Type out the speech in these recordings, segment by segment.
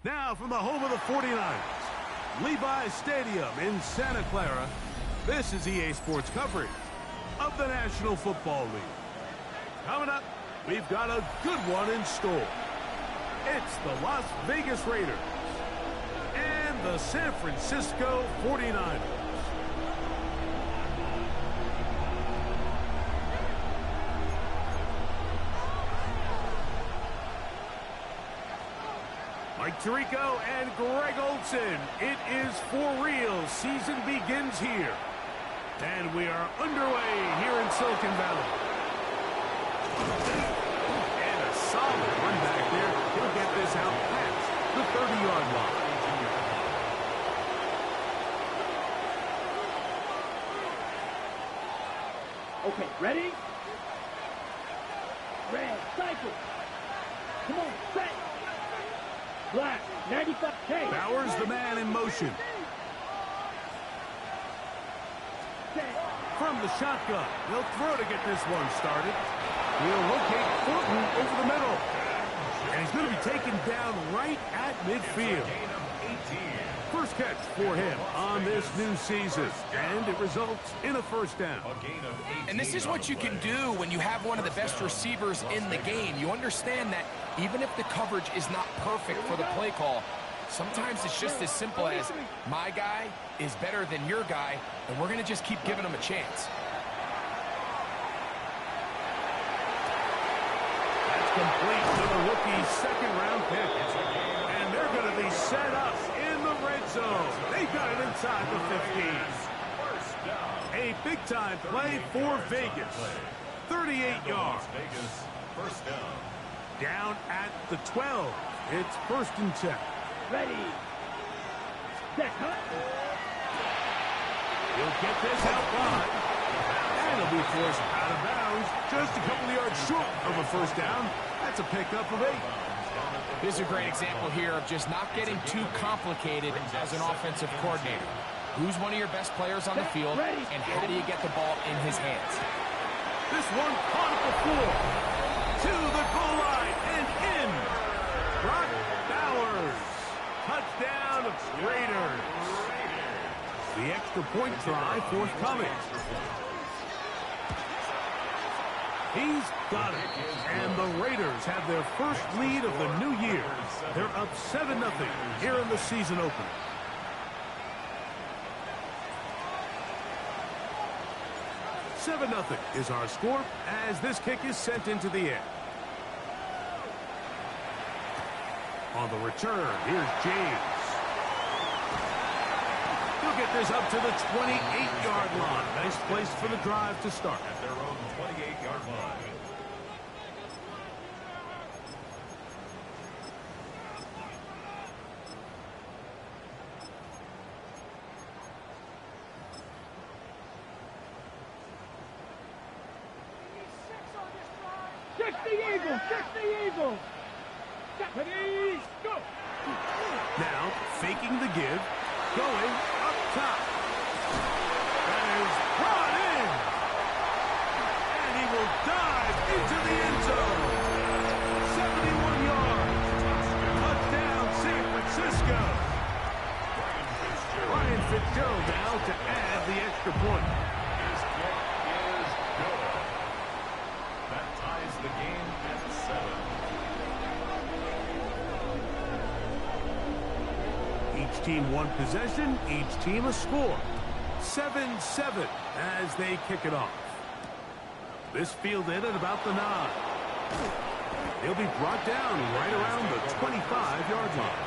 Now from the home of the 49ers, Levi's Stadium in Santa Clara, this is EA Sports coverage of the National Football League. Coming up, we've got a good one in store. It's the Las Vegas Raiders and the San Francisco 49ers. Mike Tirico and Greg Olsen. It is for real. Season begins here. And we are underway here in Silicon Valley. And a solid run back there. He'll get this out past the 30-yard line. Okay, ready? Red, cycle. Come on, set. Black, 95K. Bowers the man in motion. From the shotgun, he'll throw to get this one started. He'll locate Thornton over the middle. And he's going to be taken down right at midfield. First catch for him on this new season, and it results in a first down. And this is what you can do when you have one of the best receivers in the game. You understand that even if the coverage is not perfect for the play call, sometimes it's just as simple as my guy is better than your guy, and we're going to just keep giving him a chance. That's complete to the rookie's second-round pick. And they're going to be set up in the red zone. They got it inside the 15. A big-time play for Vegas. 38 yards. First down. Down at the 12. It's first and 10. Ready. Set, cut. He'll get this out wide. And he'll be forced out of bounds. Just a couple of yards short of a first down. That's a pickup of 8. This is a great example here of just not getting too complicated as an offensive coordinator. Who's one of your best players on the field, and how do you get the ball in his hands? This one caught at the floor. To the goal line and in. Brock Bowers. Touchdown, Raiders. The extra point try forthcoming. He's got it. And the Raiders have their first lead of the new year. They're up 7-0 here in the season opener. $7-0 is our score as this kick is sent into the air. On the return, here's James. He'll get this up to the 28-yard line. Nice place for the drive to start. At their own 28-yard line. Check the eagle, check the eagle. Ready, go. Now, faking the give, going up top. That is brought in. And he will dive into the end zone. 71 yards. Touchdown, San Francisco. Ryan Fitzgerald now to add the extra point. His kick is good. That ties the game at 7. Each team one possession, each team a score. 7-7 as they kick it off. This fielded at about the 9. They'll be brought down right around the 25-yard line.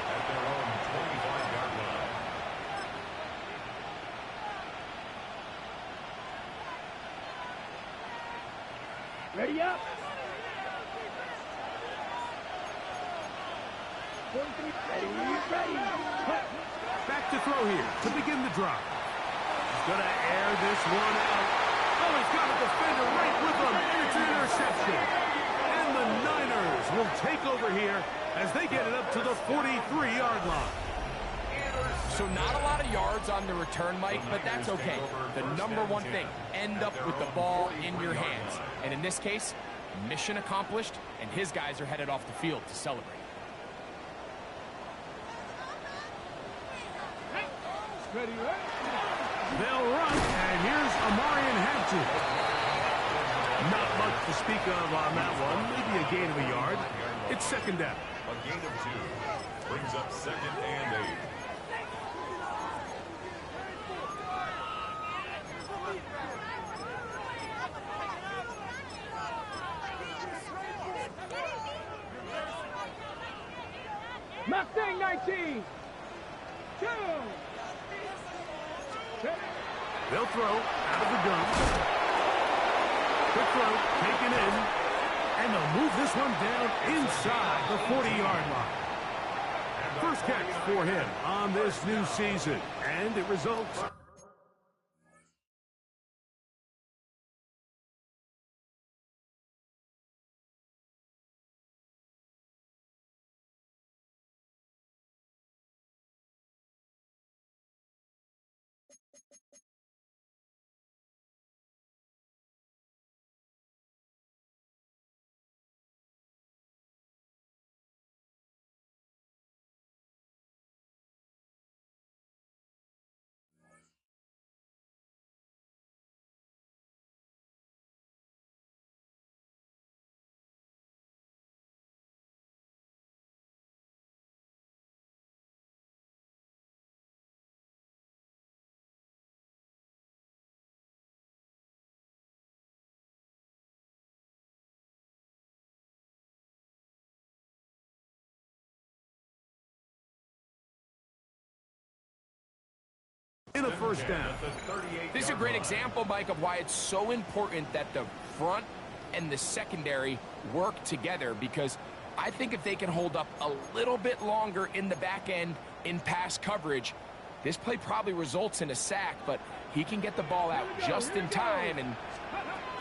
At their own 25-yard line. Ready up. 43, ready. Cut. Back to throw here to begin the drive. He's going to air this one out. Oh, he's got a defender right with him, and it's an interception. And the Niners will take over here as they get it up to the 43-yard line. So not a lot of yards on the return, Mike, but that's okay. The number one thing, end up with the ball in your hands. And in this case, mission accomplished, and his guys are headed off the field to celebrate. Ready, right? They'll run, and here's Amarian Hampton. Not much to speak of on that one. Maybe a gain of a yard. It's second down. A gain of 2 brings up 2nd and 8. Mustang 19. 2. They'll throw out of the gun. Quick throw, taken in. And they'll move this one down inside the 40-yard line. First catch for him on this new season. And it results... in a first down. This is a great example, Mike, of why it's so important that the front and the secondary work together, because I think if they can hold up a little bit longer in the back end in pass coverage, this play probably results in a sack, but he can get the ball out just in time, and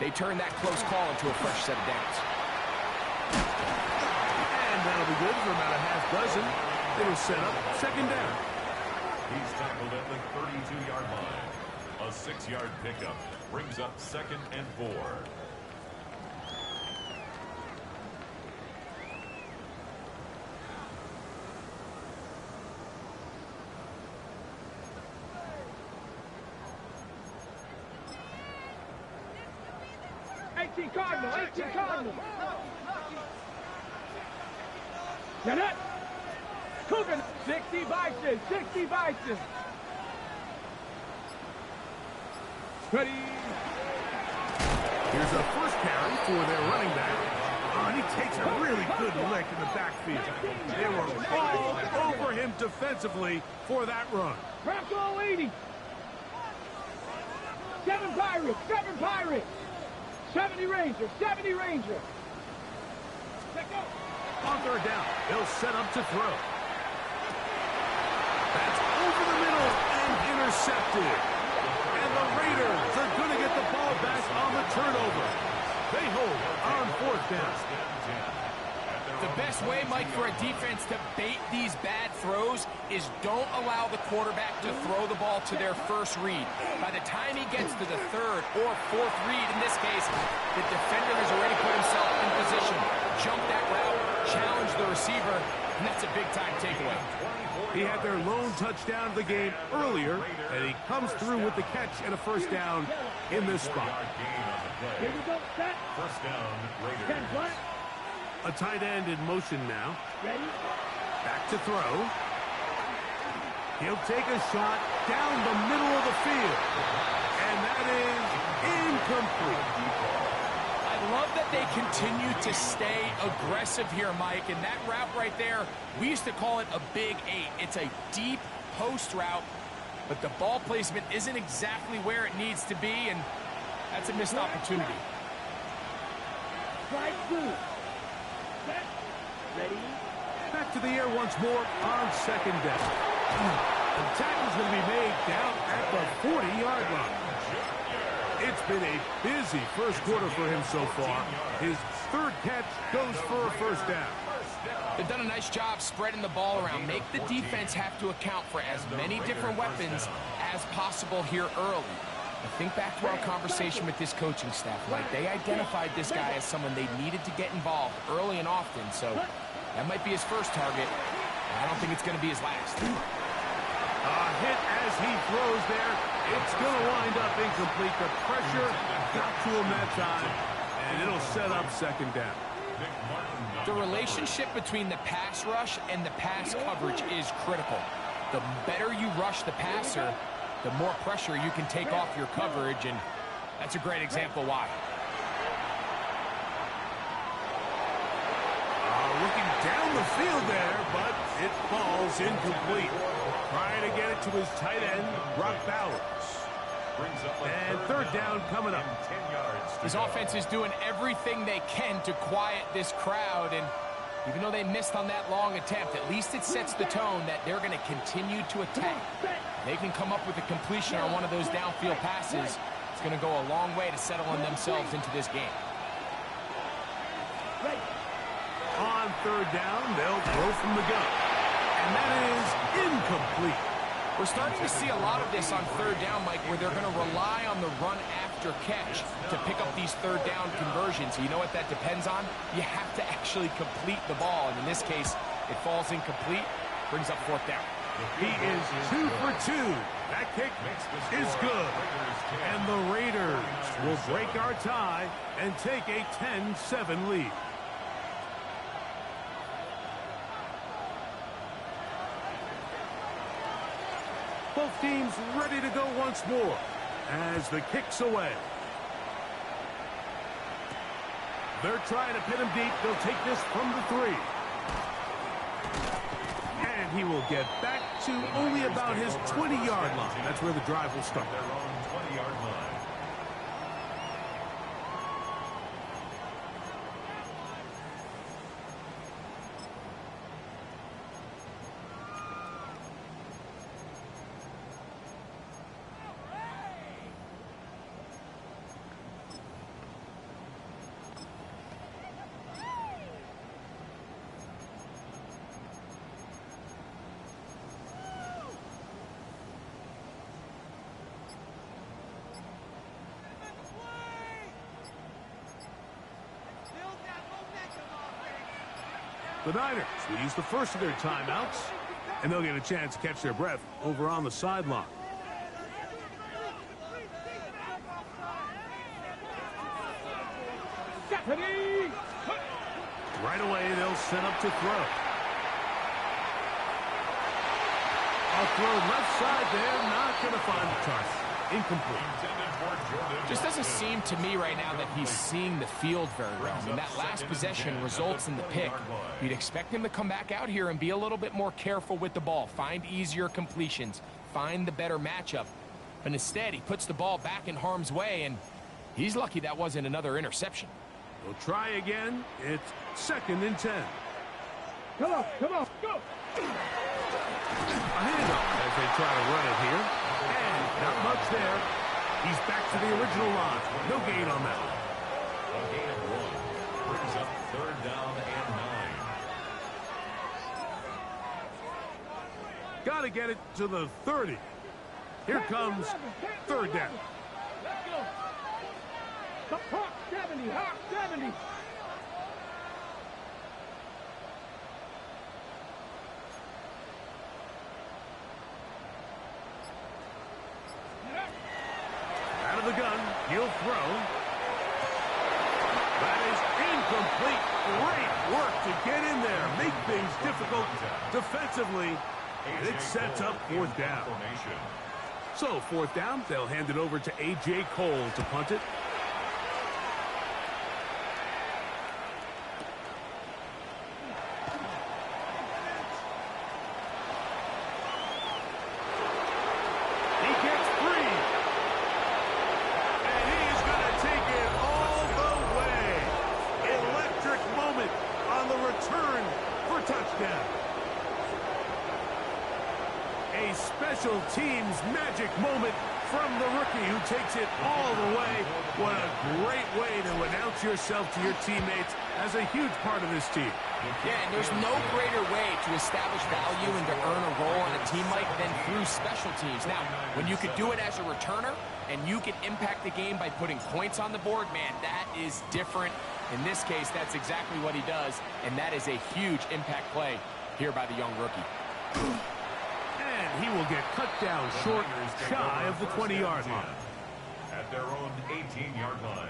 they turn that close call into a fresh set of downs. And that'll be good for about a half dozen. It'll set up second down. He's tackled at the 32-yard line. A 6-yard pickup brings up 2nd and 4. Cardinal, 18 Cardinal. Janet. Coogan, 60 Bison, 60 Bison. Ready. Here's a first carry for their running back. Oh, and he takes a really good lick in the backfield. They were all over him defensively for that run. Bronco 80. 7 Pirates, 7 Pirates. 70 Ranger, 70 Ranger. Let go. On third down, they'll set up to throw. That's over the middle and intercepted. And the Raiders are going to get the ball back on the turnover. They hold on fourth down. The best way, Mike, for a defense to bait these bad throws is don't allow the quarterback to throw the ball to their first read. By the time he gets to the third or fourth read, in this case, the defender has already put himself in position, jumped that route, challenged the receiver, and that's a big-time takeaway. He had their lone touchdown of the game earlier, and he comes through with the catch and a first down in this spot. Here we go, set. First down, 10 Raiders. front. A tight end in motion now. Ready. Back to throw. He'll take a shot down the middle of the field. And that is incomplete. I love that they continue to stay aggressive here, Mike. And that route right there, we used to call it a big 8. It's a deep post route, but the ball placement isn't exactly where it needs to be, and that's a missed opportunity. Strike 2. Set. Ready. Back to the air once more on second down. The tackle's going to be made down at the 40-yard line. It's been a busy first quarter for him so far. His third catch goes for a first down. They've done a nice job spreading the ball around. Make the defense have to account for as many different weapons as possible here early. I think back to our conversation with this coaching staff, Mike. They identified this guy as someone they needed to get involved early and often, so that might be his first target. I don't think it's going to be his last. A hit as he throws there. It's going to wind up incomplete. The pressure got to him that time, and it'll set up second down. The relationship between the pass rush and the pass coverage is critical. The better you rush the passer, the more pressure you can take off your coverage, and that's a great example why. Looking down the field there, but it falls incomplete. Trying to get it to his tight end, Brock Bowers. And third down coming up. His offense is doing everything they can to quiet this crowd, and even though they missed on that long attempt, at least it sets the tone that they're going to continue to attack. They can come up with a completion on one of those downfield passes. It's going to go a long way to settling themselves into this game. On third down, they'll throw from the gun. And that is incomplete. We're starting to see a lot of this on third down, Mike, where they're going to rely on the run after catch to pick up these third down conversions. You know what that depends on? You have to actually complete the ball. And in this case, it falls incomplete, brings up fourth down. He is 2 for 2. That kick is good. And the Raiders will break our tie and take a 10-7 lead. Both teams ready to go once more as the kick's away. They're trying to pin him deep. They'll take this from the 3. And he will get back to only about his 20-yard line. That's where the drive will start. Their own 20-yard line. The Niners will use the first of their timeouts, and they'll get a chance to catch their breath over on the sideline. Right away, they'll set up to throw. A throw left side there, not going to find the target. Incomplete. Just doesn't seem to me right now that he's seeing the field very well. I mean, that last possession results in the pick. You'd expect him to come back out here and be a little bit more careful with the ball, find easier completions, find the better matchup. But instead, he puts the ball back in harm's way, and he's lucky that wasn't another interception. We'll try again. It's 2nd and 10. Come on, go! A handoff as they try to run it here. And not much there. He's back to the original line. No gain on that. A gain of 1 brings up third down and 9. Got to get it to the 30. Here comes third down. Let's go. The Hawk 70, Hawk 70. Out of the gun, he'll throw. That is incomplete. Great work to get in there, make things difficult defensively. And it sets up fourth down. So fourth down, they'll hand it over to A.J. Cole to punt it. Special teams magic moment from the rookie who takes it all the way. What a great way to announce yourself to your teammates as a huge part of this team. Yeah, and there's no greater way to establish value and to earn a role on a team like than through special teams. Now, when you could do it as a returner and you can impact the game by putting points on the board, man, that is different. In this case, that's exactly what he does, and that is a huge impact play here by the young rookie. And And he will get cut down short, shy of the 20-yard line. At their own 18-yard line.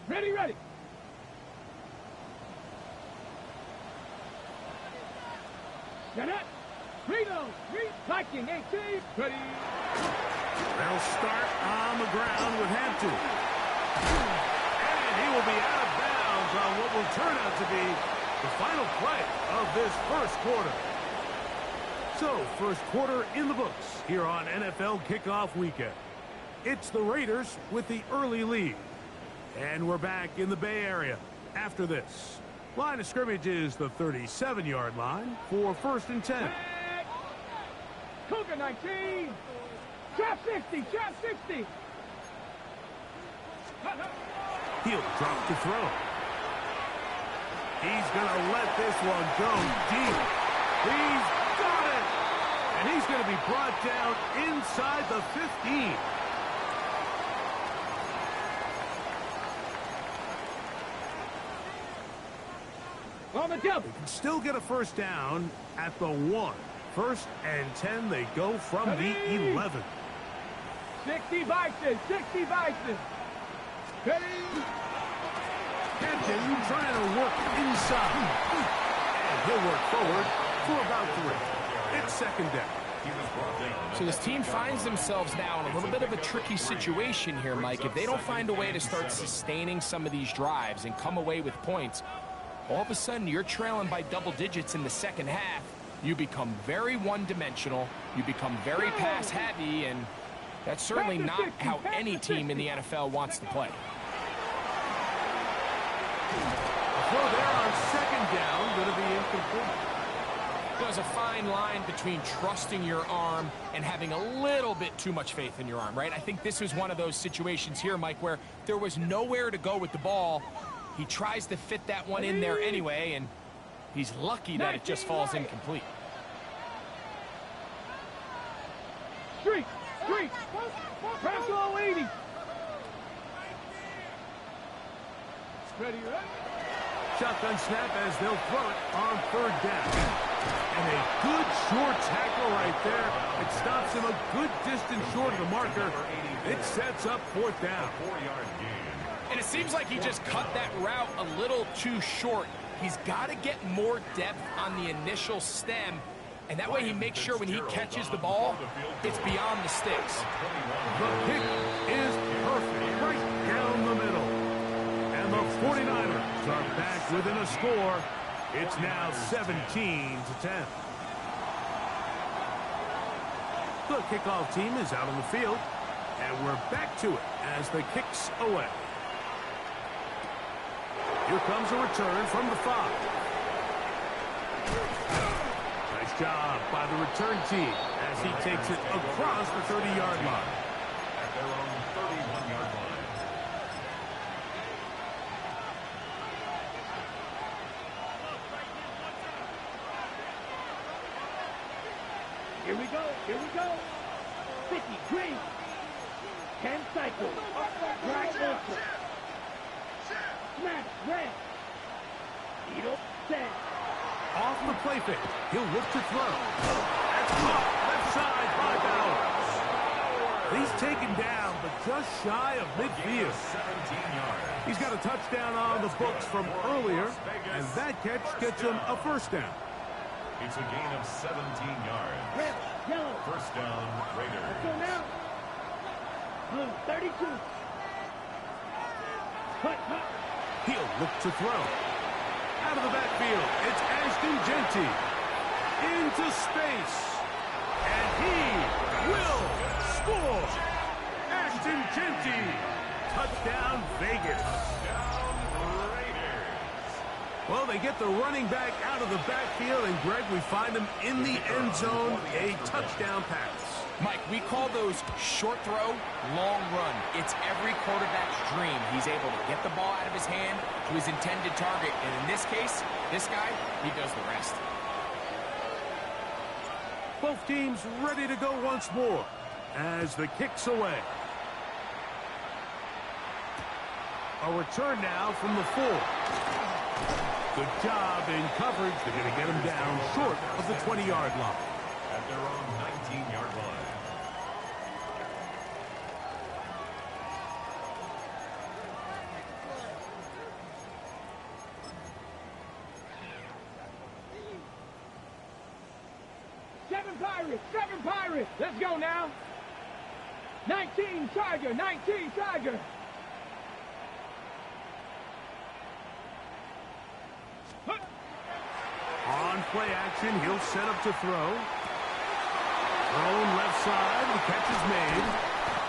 Ready, ready. Get it. Reload. Viking 18. Ready. They'll start on the ground with Hampton. And he will be out of bounds on what will turn out to be the final play of this first quarter. So, first quarter in the books here on NFL Kickoff Weekend. It's the Raiders with the early lead. And we're back in the Bay Area after this. Line of scrimmage is the 37-yard line for 1st and 10. Cougar 19. Trap 60. Trap 60. He'll drop to throw. He's going to let this one go deep. He's got it. And he's going to be brought down inside the 15. On the double. They can still get a first down at the 1. 1st and 10, they go from the 11. 60 Bison. 60 Bison. Ready. Hampton trying to work inside. And he'll work forward for about 3. It's 2nd down. So this team finds themselves now in a little bit of a tricky situation here, Mike. If they don't find a way to start sustaining some of these drives and come away with points, all of a sudden you're trailing by double digits in the second half. You become very one-dimensional. You become very pass-heavy, and that's certainly not how any team in the NFL wants to play. So there on 2nd down, going to be incomplete. There's a fine line between trusting your arm and having a little bit too much faith in your arm, right? I think this was one of those situations here, Mike, where there was nowhere to go with the ball. He tries to fit that one in there anyway, and he's lucky that it just falls incomplete. Street. Press 80. Ready, ready. Shotgun snap as they'll throw it on 3rd down. And a good short tackle right there. It stops him a good distance short of the marker. It sets up 4th down. 4-yard gain. And it seems like he just cut that route a little too short. He's got to get more depth on the initial stem, and that way he makes sure when he catches the ball, it's beyond the sticks. The kick is perfect right down the middle. And the 49ers are back within a score. It's now 17-10. The kickoff team is out on the field, and we're back to it as the kick's away. Here comes a return from the 5. Nice job by the return team as he takes it across the 30-yard line. At their own 31-yard line. Here we go. 50 green. 10 cycles. Drag ultra. Smash red. Needle set. Off the play fake. He'll look to throw. That's caught left side by Bowers. He's taken down, but just shy of midfield. 17 yards. He's got a touchdown on the books from earlier, and that catch gets him a first down. It's a gain of 17 yards. Red, yellow. First down, Raiders. Let's go now. Blue, 32. Cut. He'll look to throw. Out of the backfield, it's Ashton Genty. Into space. And he will score. Ashton Genty. Touchdown, Vegas. Touchdown, Raiders. Well, they get the running back out of the backfield, and Greg, we find him in the end zone, a touchdown pass. Mike, we call those short throw, long run. It's every quarterback's dream. He's able to get the ball out of his hand to his intended target. And in this case, this guy, he does the rest. Both teams ready to go once more as the kick's away. A return now from the 4. Good job in coverage. They're going to get him down short of the 20-yard line. At their own 19-yard line. Seven Pirates. Let's go now. 19 Tiger. On play action, he'll set up to throw. Thrown left side, the catch is made.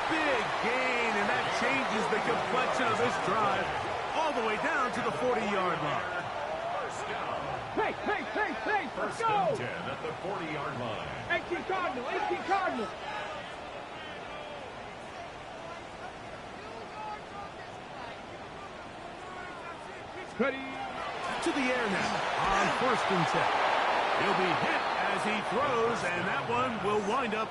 Big gain, and that changes the complexion of this drive all the way down to the 40-yard line. Hey, let's First go. and 10 at the 40-yard line. 18 Cardinal. Ready. To the air now on first and 10. He'll be hit as he throws, and that one will wind up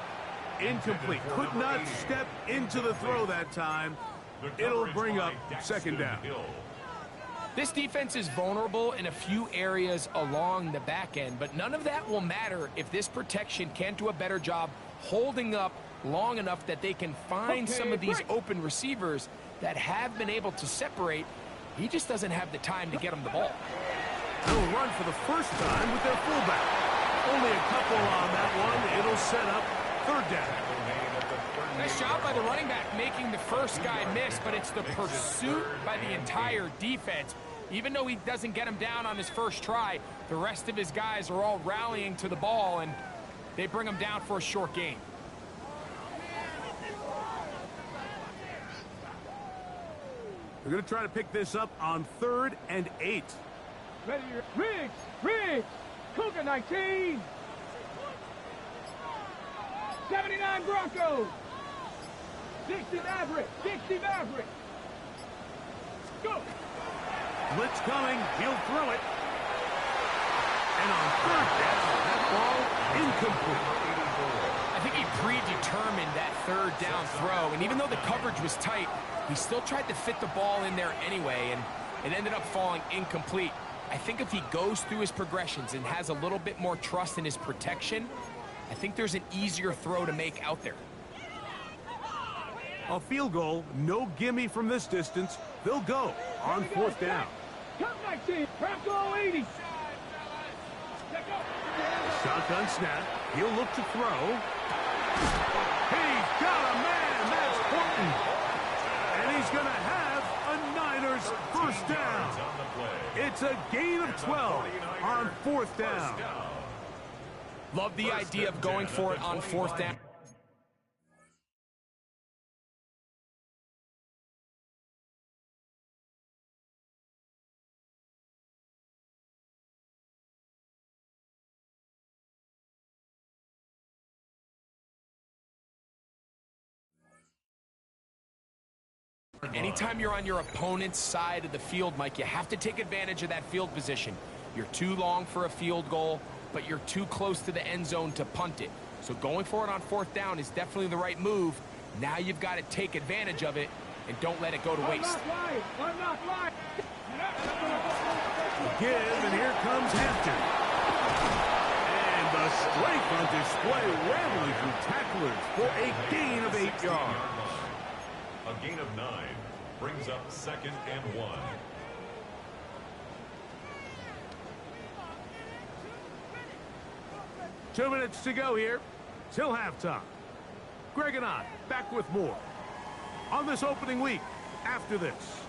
incomplete. Could not step into the throw that time. It'll bring up second down. This defense is vulnerable in a few areas along the back end, but none of that will matter if this protection can't do a better job holding up long enough that they can find some of these open receivers that have been able to separate. He just doesn't have the time to get him the ball. They'll run for the first time with their fullback. Only a couple on that one. It'll set up third down. Nice job by the running back making the first guy miss, but it's the pursuit by the entire defense. Even though he doesn't get him down on his first try, the rest of his guys are all rallying to the ball, and they bring him down for a short gain. They're going to try to pick this up on 3rd and 8. Ready. Riggs. Cougar 19. 79 Broncos. 60 Maverick. Go. Blitz coming. He'll throw it. And on 3rd down, that ball incomplete. I think he predetermined that 3rd down throw, and even though the coverage was tight, he still tried to fit the ball in there anyway, and it ended up falling incomplete. I think if he goes through his progressions and has a little bit more trust in his protection, I think there's an easier throw to make out there. A field goal, no gimme from this distance. They'll go on 4th down. Come 19. Bronco 80. Shotgun snap. He'll look to throw. He's got a man. That's Horton. And he's going to have a Niners first down. It's a gain of 12 on 4th down. Love the idea of going for it on 4th down. Anytime you're on your opponent's side of the field, Mike, you have to take advantage of that field position. You're too long for a field goal, but you're too close to the end zone to punt it. So going for it on 4th down is definitely the right move. Now you've got to take advantage of it and don't let it go to waste. Give, and here comes Hampton. And the strength on display, rambling through tacklers for a gain of 8 yards. A gain of 9 brings up 2nd and 1. Two minutes to go here till halftime. Greg and I back with more on this opening week after this.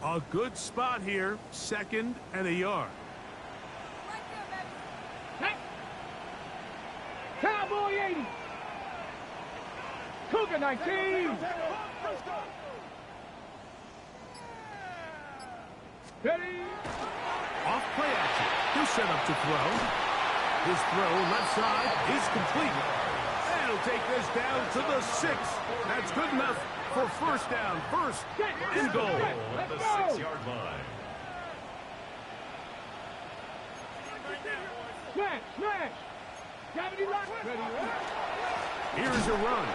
A good spot here, 2nd and a yard. Hey. Cowboy 80. Cougar 19. Ready. Off play action. He'll set up to throw. His throw left side is complete. And he'll take this down to the 6. That's good enough for first down, first and goal. At the 6-yard line. Smash! 70 line. Here's a run,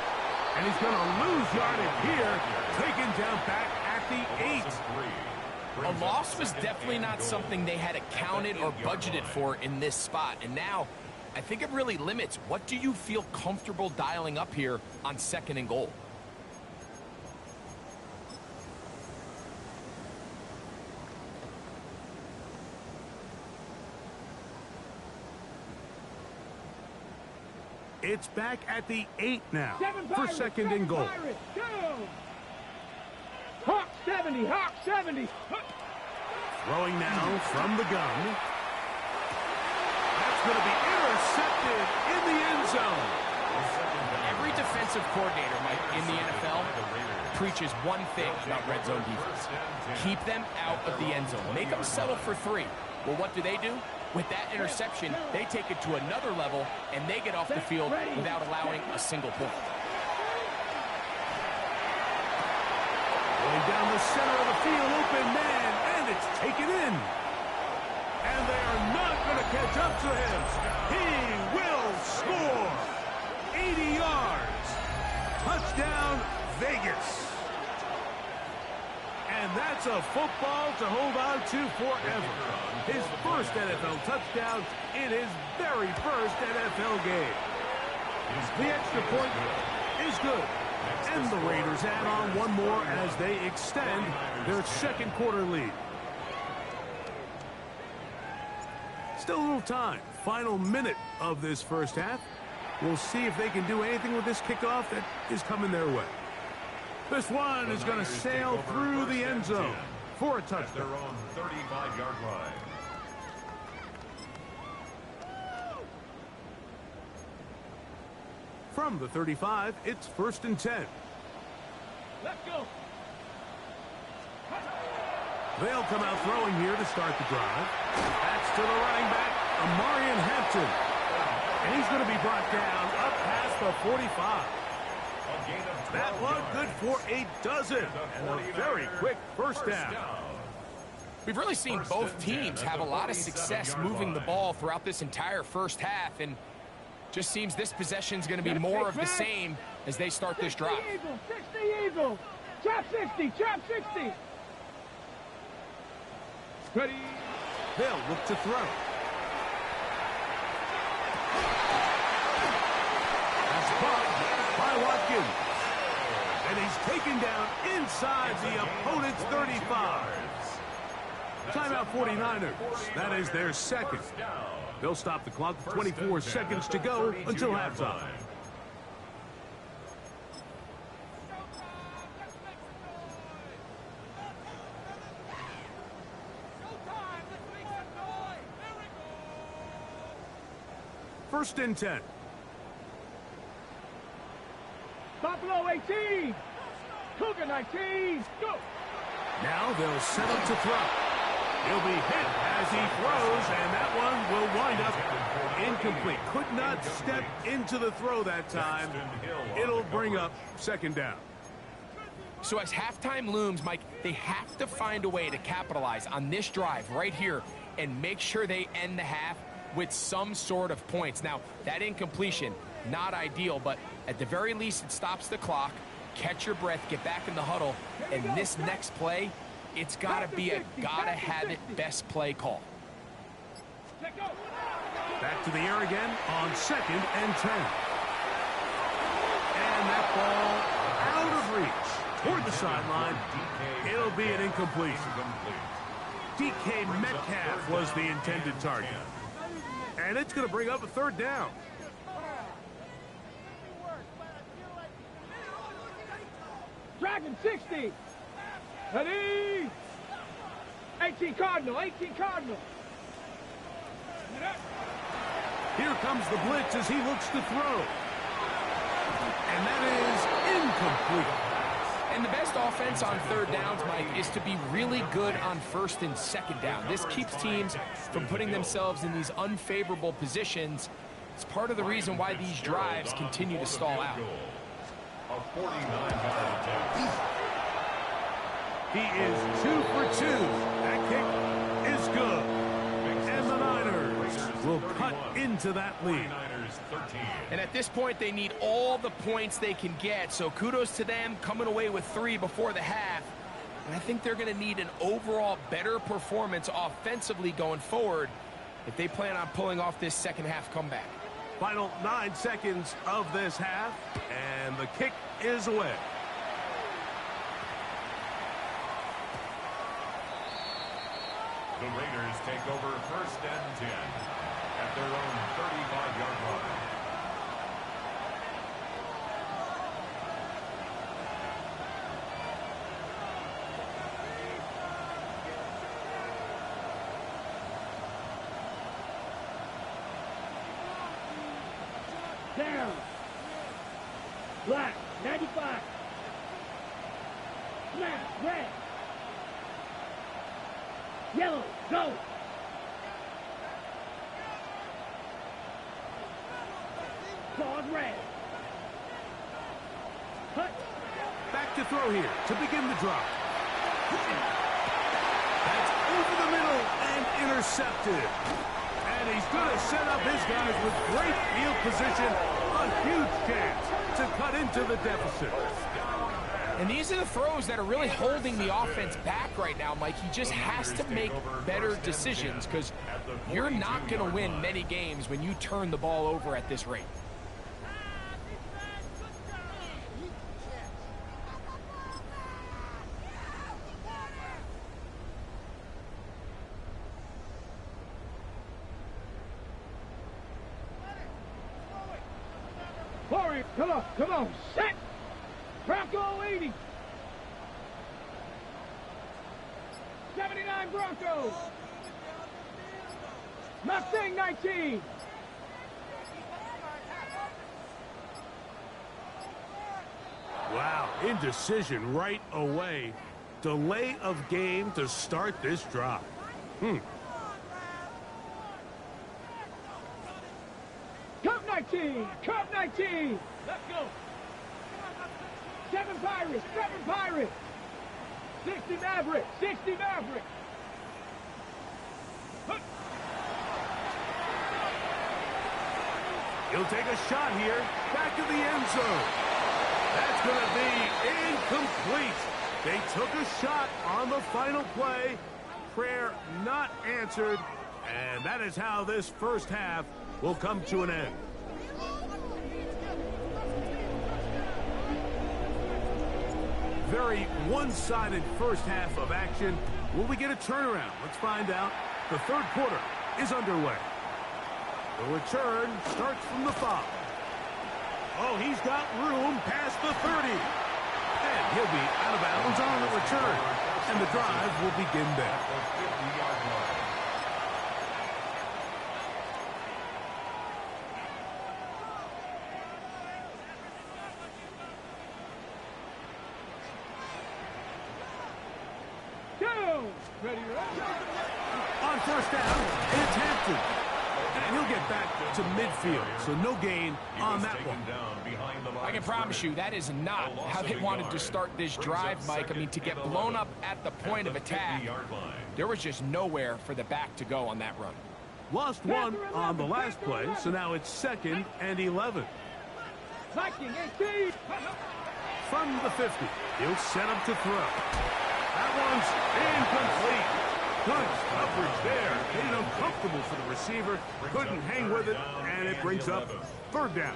and he's going to lose yardage here, taken down back at the 8. A loss was definitely not something they had accounted or budgeted for in this spot, and now I think it really limits. What do you feel comfortable dialing up here on 2nd and goal? It's back at the 8 now for Pirates, 2nd and goal. Pirates, go! Hawk 70. Throwing now from the gun. That's going to be intercepted in the end zone. Every defensive coordinator, Mike, in the NFL preaches one thing about red zone defense. Keep them out of the end zone. Make them settle for 3. Well, what do? With that interception, they take it to another level, and they get off the field without allowing a single point. Going down the center of the field, open man, and it's taken in. And they are not going to catch up to him. He will score. 80 yards. Touchdown, Vegas. And that's a football to hold on to forever. His first NFL touchdown in his very first NFL game. The extra point is good. And the Raiders add on one more as they extend their 2nd quarter lead. Still a little time. Final minute of this first half. We'll see if they can do anything with this kickoff that is coming their way. This one is going to sail through the end zone for a touchdown. Their own 35-yard line. From the 35, it's 1st and 10. Let's go. They'll come out throwing here to start the drive. That's to the running back, Amarian Hampton. And he's going to be brought down up past the 45. That one good for a dozen. And a very quick first down. We've really seen both teams have a lot of success moving the ball throughout this entire first half, and just seems this possession is going to be more of the same as they start this drive. 60 Eagle. Trap 60. Ready. They'll look to throw. That's caught by Watkins. And he's taken down inside the opponent's 35. Timeout 49ers. That is their 2nd. They'll stop the clock with 24 seconds to go until halftime. First and 10. Buffalo 18. Cougar 19. Go. Now they'll set up to throw. He'll be hit as he throws, and that one will wind up incomplete. Could not step into the throw that time. It'll bring up 2nd down. So as halftime looms, Mike, they have to find a way to capitalize on this drive right here and make sure they end the half with some sort of points. Now, that incompletion, not ideal, but at the very least, it stops the clock. Catch your breath, get back in the huddle, and this next play, it's got to be a gotta-have-it best play call. Back to the air again on 2nd and 10. And that ball out of reach toward the sideline. It'll be an incompletion. DK Metcalf was the intended target. And it's going to bring up a 3rd down. Dragon 60. Ready. 18 Cardinal. Here comes the blitz as he looks to throw. And that is incomplete. And the best offense on 3rd downs, Mike, is to be really good on 1st and 2nd down. This keeps teams from putting themselves in these unfavorable positions. It's part of the reason why these drives continue to stall out. A 49-yard attempt. He is 2 for 2. That kick is good. And the Niners will cut into that lead. And at this point, they need all the points they can get. So kudos to them coming away with 3 before the half. And I think they're going to need an overall better performance offensively going forward if they plan on pulling off this second half comeback. Final 9 seconds of this half, and the kick is away. The Raiders take over 1st and 10 at their own 35-yard line. Down. Black, 95. Snap, red. Yellow, go. Pause, red. Cut. Back to throw here to begin the drive. That's over the middle and intercepted. And he's going to set up his guys with great field position. A huge chance to cut into the deficit. And these are the throws that are really holding the offense back right now, Mike. He just has to make better decisions because you're not going to win many games when you turn the ball over at this rate. Corey, come on, set. Bronco 80. 79 Broncos. Mustang 19. Wow, indecision right away. Delay of game to start this drive. Cup 19. Cup 19. Let's go. 7 Pirates. 7 Pirates. 60 Mavericks. 60 Mavericks. He'll take a shot here. Back to the end zone. That's going to be incomplete. They took a shot on the final play. Prayer not answered. And that is how this first half will come to an end. Very one-sided first half of action. Will we get a turnaround? Let's find out. The third quarter is underway. The return starts from the 5. Oh, he's got room past the 30. And he'll be out of bounds on the return. And the drive will begin there. Ready, on first down, it's Hampton. And he'll get back to midfield, so no gain on that one. I can promise you that is not how they wanted to start this drive, Mike. I mean, to get blown up at the point of attack, there was just nowhere for the back to go on that run. Lost one on the last play, so now it's 2nd and 11. Viking 18. From the 50, he'll set up to throw. That one's incomplete. Good coverage there. Made it uncomfortable for the receiver. Couldn't hang with it, and it brings up 3rd down.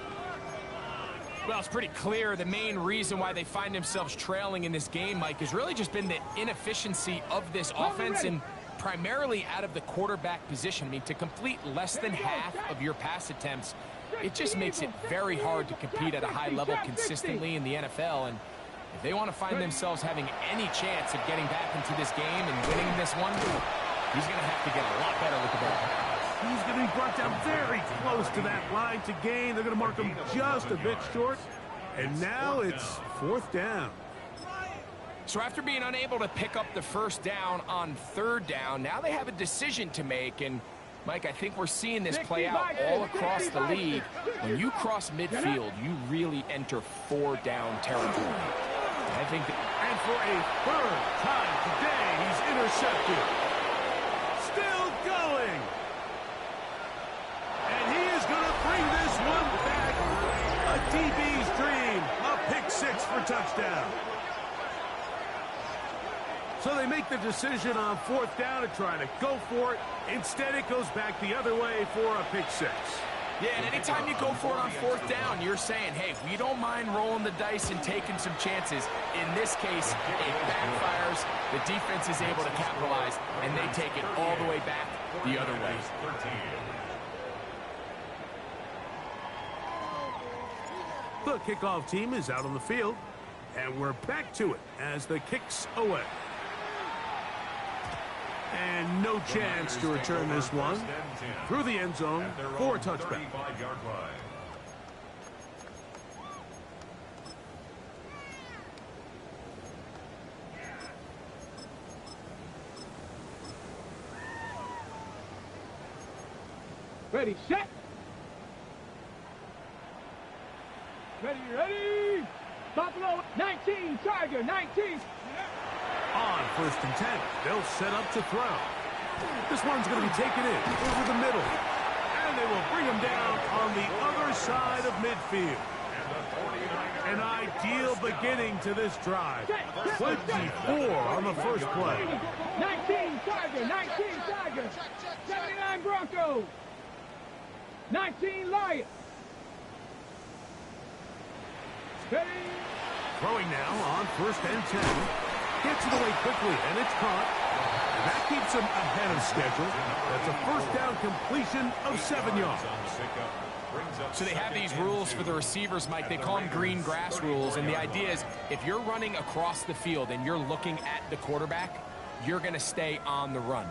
Well, it's pretty clear the main reason why they find themselves trailing in this game, Mike, has really just been the inefficiency of this offense and primarily out of the quarterback position. I mean, to complete less than half of your pass attempts, it just makes it very hard to compete at a high level consistently in the NFL. And if they want to find themselves having any chance of getting back into this game and winning this one, he's going to have to get a lot better with the ball. He's going to be brought down very close to that line to gain. They're going to mark him just a bit short. And now it's 4th down. So after being unable to pick up the first down on 3rd down, now they have a decision to make. And Mike, I think we're seeing this play out all across the league. When you cross midfield, you really enter 4-down territory. I think that... And for a third time today, he's intercepted. Still going. And he is going to bring this one back. A DB's dream. A pick six for touchdown. So they make the decision on 4th down to try to go for it. Instead, it goes back the other way for a pick six. Yeah, and anytime you go for it on 4th down, you're saying, hey, we don't mind rolling the dice and taking some chances. In this case, it backfires. The defense is able to capitalize, and they take it all the way back the other way. The kickoff team is out on the field, and we're back to it as the kick's away. And no chance to return this one through the end zone for a touchback. Ready, set. Ready. Buffalo, 19, Charger, 19. On 1st and 10, they'll set up to throw. This one's going to be taken in over the middle. And they will bring him down on the other side of midfield. An ideal beginning to this drive. 24 on the first play. 19, Charger, 19, Charger. 79 Broncos. 19 Lions. Ready. Throwing now on 1st and 10. Gets it away quickly, and it's caught. And that keeps him ahead of schedule. That's a 1st down completion of 7 yards. So they have these rules for the receivers, Mike. They call them green grass rules, and the idea is if you're running across the field and you're looking at the quarterback, you're going to stay on the run.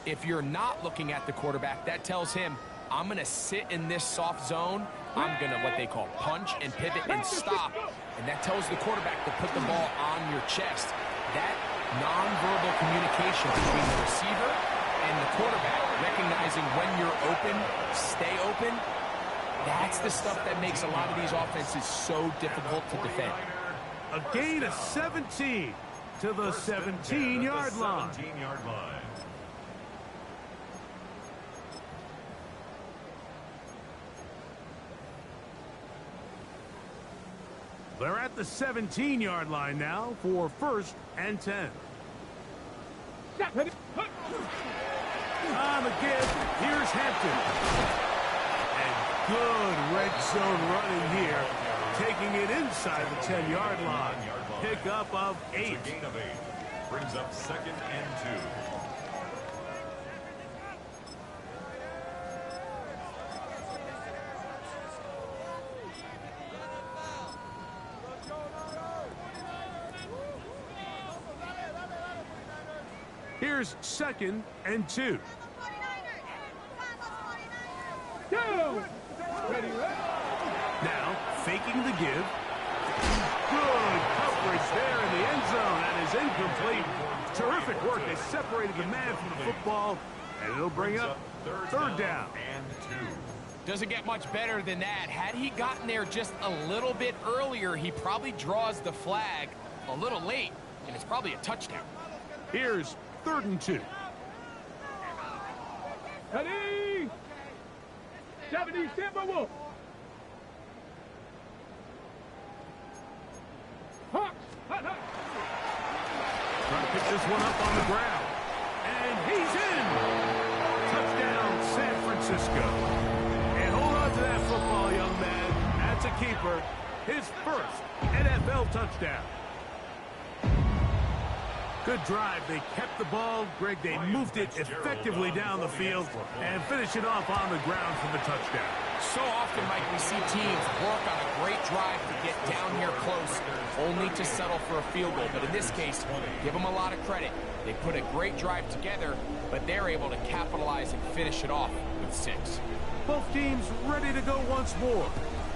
If you're not looking at the quarterback, that tells him, I'm going to sit in this soft zone. I'm going to what they call punch and pivot and stop. And that tells the quarterback to put the ball on your chest. That nonverbal communication between the receiver and the quarterback, recognizing when you're open, stay open, that's the stuff that makes a lot of these offenses so difficult to defend. A gain of 17 to the 17-yard line. They're at the 17-yard line now for 1st and 10. On the give, here's Hampton. And good red zone running here, taking it inside the 10-yard line. Pickup of 8. Brings up 2nd and 2. Here's 2nd and 2. Now, faking the give. Good coverage there in the end zone. That is incomplete. Terrific work. They separated the man from the football, and it'll bring up 3rd down. Doesn't get much better than that. Had he gotten there just a little bit earlier, he probably draws the flag a little late, and it's probably a touchdown. Here's 3rd and 2. Ready. 70 Timberwolves. Hawks. Trying to pick this one up on the ground. And he's in. Touchdown, San Francisco. And hold on to that football, young man. That's a keeper. His 1st NFL touchdown. Good drive. They kept the ball. Greg, they moved it effectively down the field and finish it off on the ground for the touchdown. So often, Mike, we see teams work on a great drive to get down here close, only to settle for a field goal. But in this case, give them a lot of credit. They put a great drive together, but they're able to capitalize and finish it off with 6. Both teams ready to go once more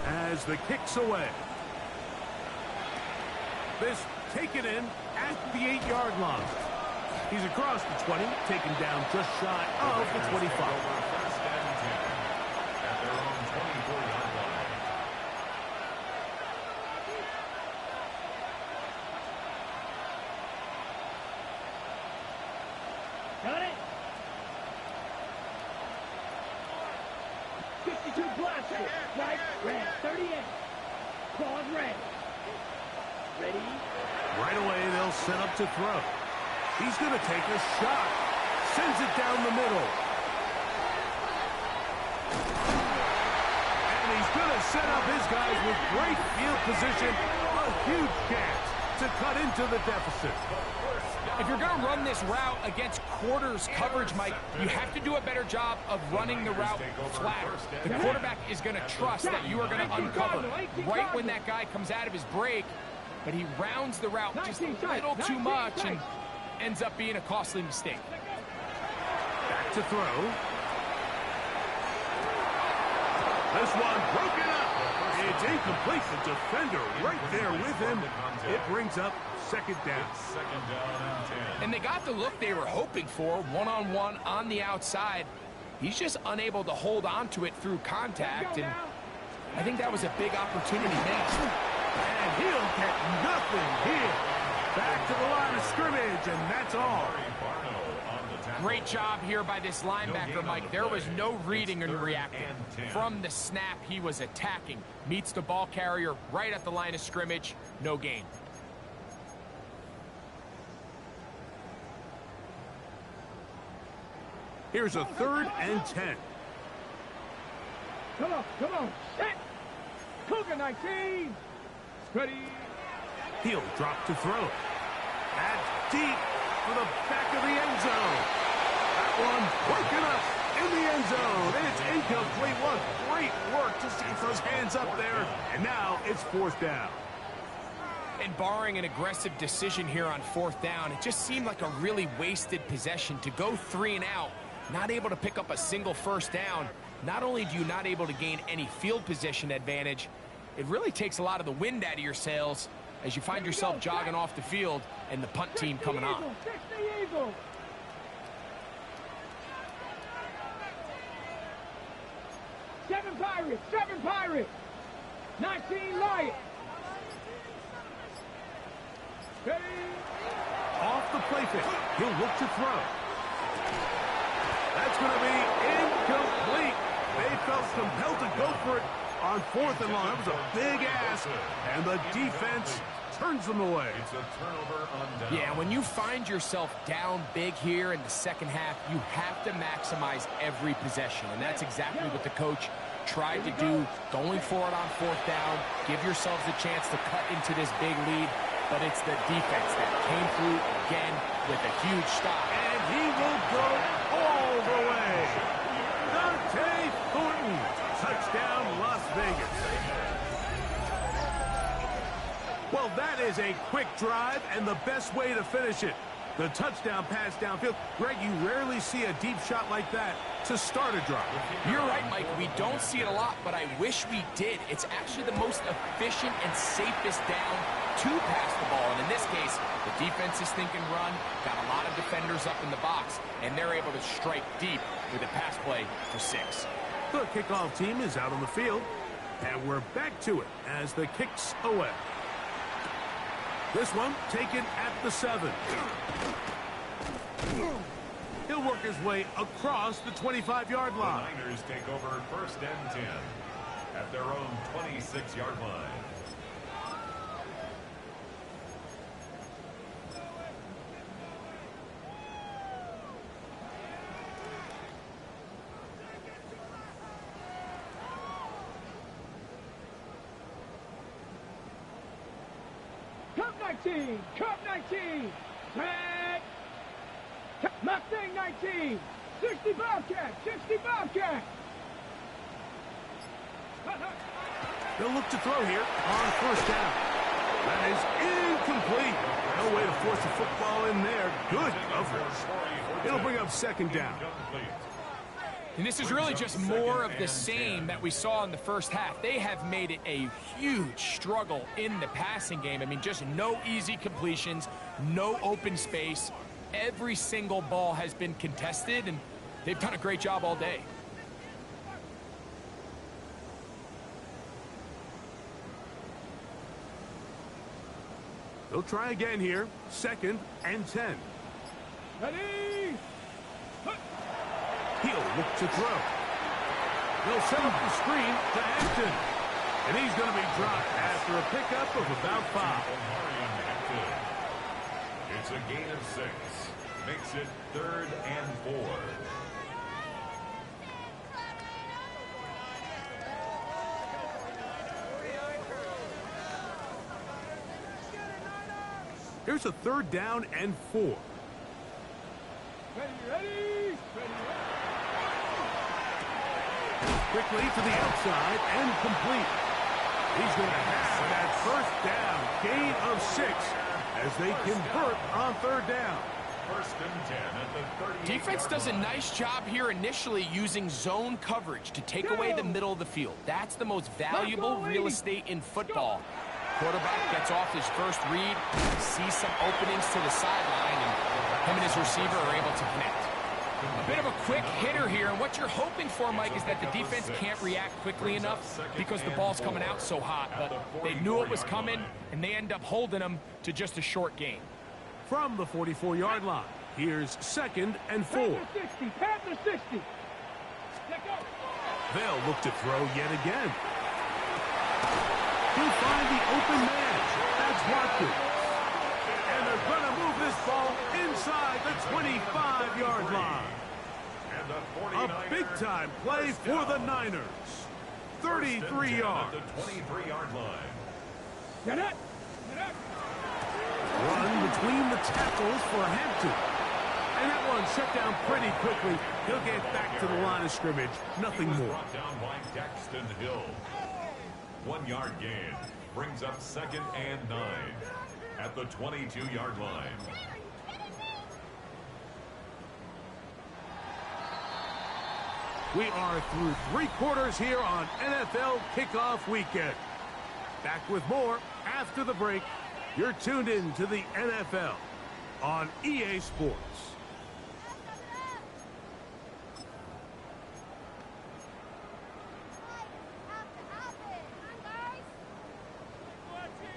as the kick's away. This taken in at the 8-yard line. He's across the 20, taken down just shy of the 25. it. Strike, red, 38. Pause, red. Ready? Right away, they'll set up to throw. He's going to take a shot. Sends it down the middle. And he's going to set up his guys with great field position. A huge chance to cut into the deficit. If you're going to run this route against quarters coverage, Mike, you have to do a better job of running the route flat. The quarterback is going to trust that you are going to uncover right when that guy comes out of his break, but he rounds the route just a little too much and ends up being a costly mistake. Back to throw. This one broken up. It's incomplete. The defender right there with him. It brings up second down. And they got the look they were hoping for, one-on-one on the outside. He's just unable to hold on to it through contact, and I think that was a big opportunity missed. And he'll get nothing here. Back to the line of scrimmage, and that's all. Great job here by this linebacker, Mike. There was no reading and reacting. From the snap, he was attacking. Meets the ball carrier right at the line of scrimmage. No gain. Here's a 3rd and 10. Come on, set. Cougar 19. Ready. He'll drop to throw. That's deep for the back of the end zone. That one broken up in the end zone. It's incomplete. What great work to see those hands up there. And now it's 4th down. And barring an aggressive decision here on 4th down, it just seemed like a really wasted possession to go 3 and out. Not able to pick up a single first down. Not only do you not able to gain any field position advantage, it really takes a lot of the wind out of your sails as you find yourself jogging off the field and the punt team coming on. 7 Pirates. 19 Lions. Ready. Off the play fake. He'll look to throw. That's going to be incomplete. They felt compelled to go for it on 4th and long. That was a big ask, and the defense turns them away. It's a turnover on down. Yeah, when you find yourself down big here in the second half, you have to maximize every possession, and that's exactly what the coach tried to do, going for it on 4th down. Give yourselves a chance to cut into this big lead, but it's the defense that came through again with a huge stop. And he will go all the way. Dante Thornton, touchdown Las Vegas. Well, that is a quick drive and the best way to finish it. The touchdown pass downfield. Greg, you rarely see a deep shot like that to start a drive. You're right, Mike. We don't see it a lot, but I wish we did. It's actually the most efficient and safest down to pass the ball. And in this case, the defense is thinking run, got a lot of defenders up in the box, and they're able to strike deep with a pass play for 6. The kickoff team is out on the field, and we're back to it as the kick's away. This one taken at the 7. He'll work his way across the 25-yard line. The Niners take over 1st and 10 at their own 26-yard line. Cup 19, Tag, Mustang 19, 60 Bobcat. They'll look to throw here on 1st down. That is incomplete. No way to force the football in there. Good coverage. It'll bring up 2nd down. And this is really just more of the same that we saw in the first half. They have made it a huge struggle in the passing game. I mean, just no easy completions, no open space. Every single ball has been contested, and they've done a great job all day. They'll try again here. 2nd and 10. Ready. He'll look to throw. They'll set up the screen to Hampton. And he's going to be dropped after a pickup of about 5. It's a gain of 6. Makes it 3rd and 4. Here's a 3rd down and 4. Ready. Quickly to the outside and complete. He's going to have that 1st down, gain of 6 as they convert on 3rd down. 1st and 10 at the 38. Defense does a nice job here initially using zone coverage to take away the middle of the field. That's the most valuable real estate in football. Quarterback gets off his first read, sees some openings to the sideline, and him and his receiver are able to connect. A bit of a quick hitter here, and what you're hoping for, Mike, is that the defense can't react quickly enough because the ball's coming out so hot. But they knew it was coming, and they end up holding them to just a short gain. From the 44-yard line, here's 2nd and 4. Panther 60. They'll look to throw yet again. He'll find the open man. That's Watkins. And they're going to move this ball inside the 25-yard line. A big-time play for the Niners. 33 yards. The 23-yard line. Get up. Run between the tackles for Hampton. And that one shut down pretty quickly. He'll get back to the line of scrimmage. Nothing more. Brought down by Daxton Hill. 1-yard gain. Brings up 2nd and 9 at the 22-yard line. We are through 3 quarters here on NFL Kickoff Weekend. Back with more after the break. You're tuned in to the NFL on EA Sports.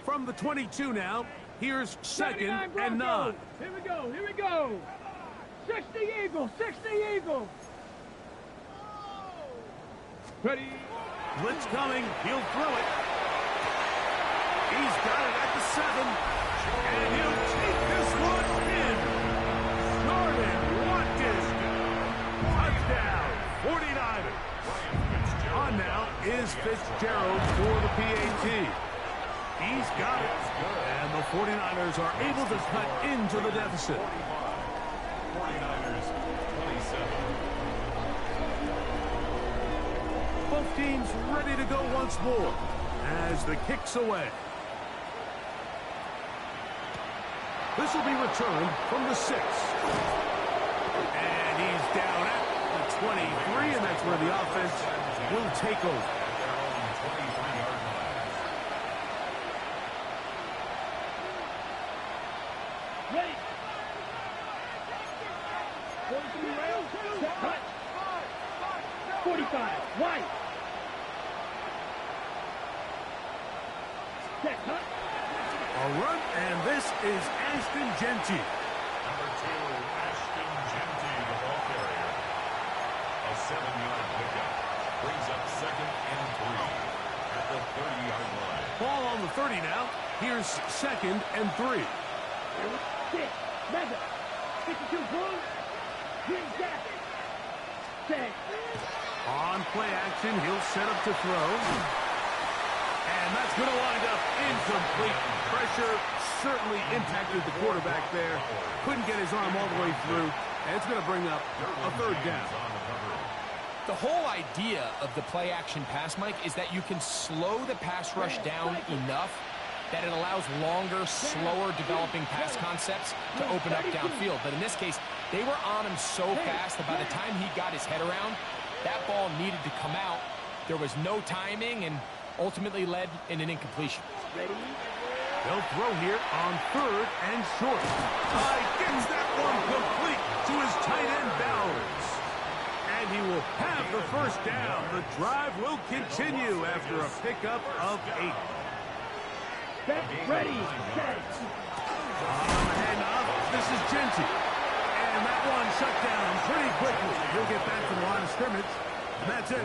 From the 22 now, here's 2nd and 9. Here we go. 60 Eagles. Ready. Blitz coming. He'll throw it. He's got it at the 7. And he'll take this one in. Jordan Watkins. Touchdown. 49ers. On now is Fitzgerald for the PAT. He's got it. And the 49ers are able to cut into the deficit. 49ers 27. Both teams ready to go once more as the kick's away. This will be returned from the 6. And he's down at the 23, and that's where the offense will take over. Ready. 43 rails. Cut. 45. White. Set. Cut. A run, and this is Ashton Genty. Number 2, Ashton Genty, the ball carrier. A 7-yard pickup. Brings up 2nd and 3 at the 30-yard line. Ball on the 30 now. Here's 2nd and 3. 6. Mega. 52 Bulls. Green jacket. Set. On play action, he'll set up to throw. And that's going to wind up incomplete. Pressure certainly impacted the quarterback there. Couldn't get his arm all the way through. And it's going to bring up a 3rd down. The whole idea of the play-action pass, Mike, is that you can slow the pass rush down enough that it allows longer, slower developing pass concepts to open up downfield. But in this case, they were on him so fast that by the time he got his head around, that ball needed to come out. There was no timing and ultimately led in an incompletion. They'll throw here on 3rd and short. Gets that one complete to his tight end Bowers. And he will have the 1st down. The drive will continue after a pickup of 8. Set. Ready. Set. On the handoff, this is Genty. And that one shut down pretty quickly. He'll get back to the line of scrimmage. And that's it.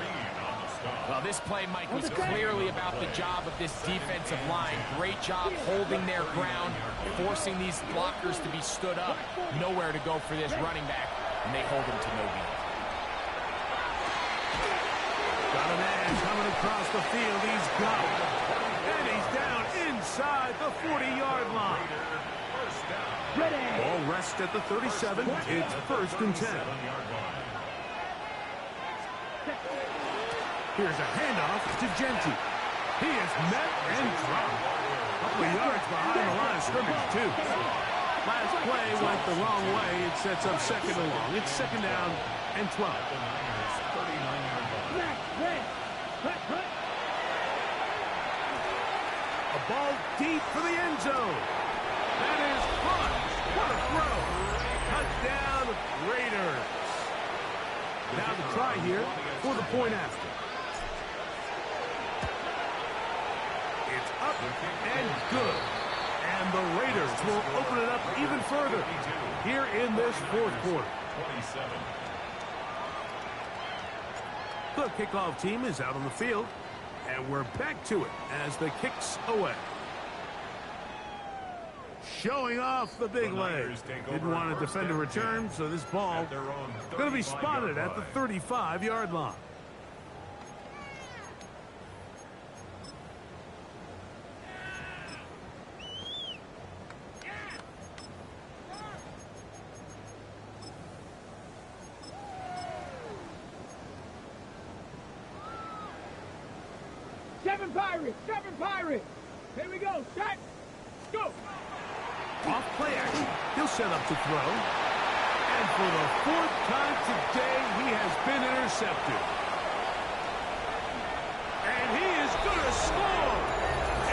Well, this play, Mike, was clearly about the job of this defensive line. Great job holding their ground, forcing these blockers to be stood up. Nowhere to go for this running back, and they hold him to no gain. Got a man coming across the field. He's got it. And he's down inside the 40-yard line. Ball rests at the 37. It's 1st and 10. Here's a handoff to Genti. He is met and dropped. A couple of yards behind the line of scrimmage, too. Last play went the wrong way. It sets up 2nd and long. It's 2nd down and 12. A ball deep for the end zone. That is fun. What a throw. Touchdown, Raiders. Now the try here for the point after. It's up and good. And the Raiders will open it up even further here in this 4th quarter. The kickoff team is out on the field, and we're back to it as the kick's away. Showing off the big leg. Didn't want to defend a return, so this ball going to be spotted at the 35-yard line. Seven Pirates. Here we go. Set. Go. Off play action. He'll set up to throw. And for the 4th time today, he has been intercepted. And he is going to score.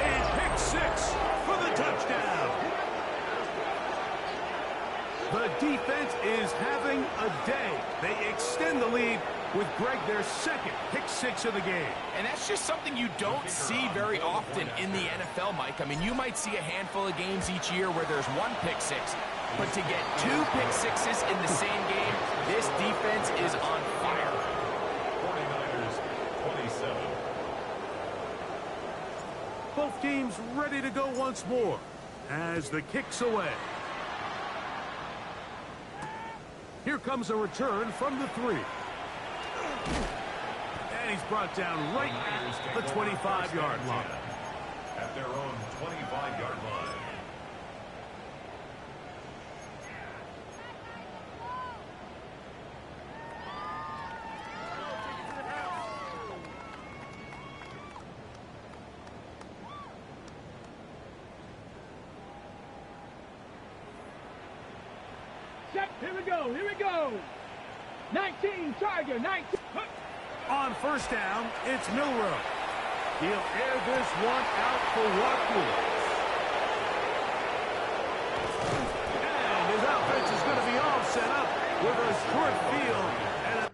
A pick 6 for the touchdown. The defense is having a day. They extend the lead with Greg, their 2nd pick 6 of the game. And that's just something you don't see very often in the NFL, Mike. I mean, you might see a handful of games each year where there's 1 pick 6. But to get 2 pick 6s in the same game, this defense is on fire. 49ers, 27. Both teams ready to go once more as the kick's away. Here comes a return from the 3. And he's brought down right at the 25-yard line. At their own 25-yard line. Here we go. Here we go. 19 Charger. 19. On 1st down, it's Milrow. He'll air this one out for Watkins. And his offense is going to be all set up with a short field and a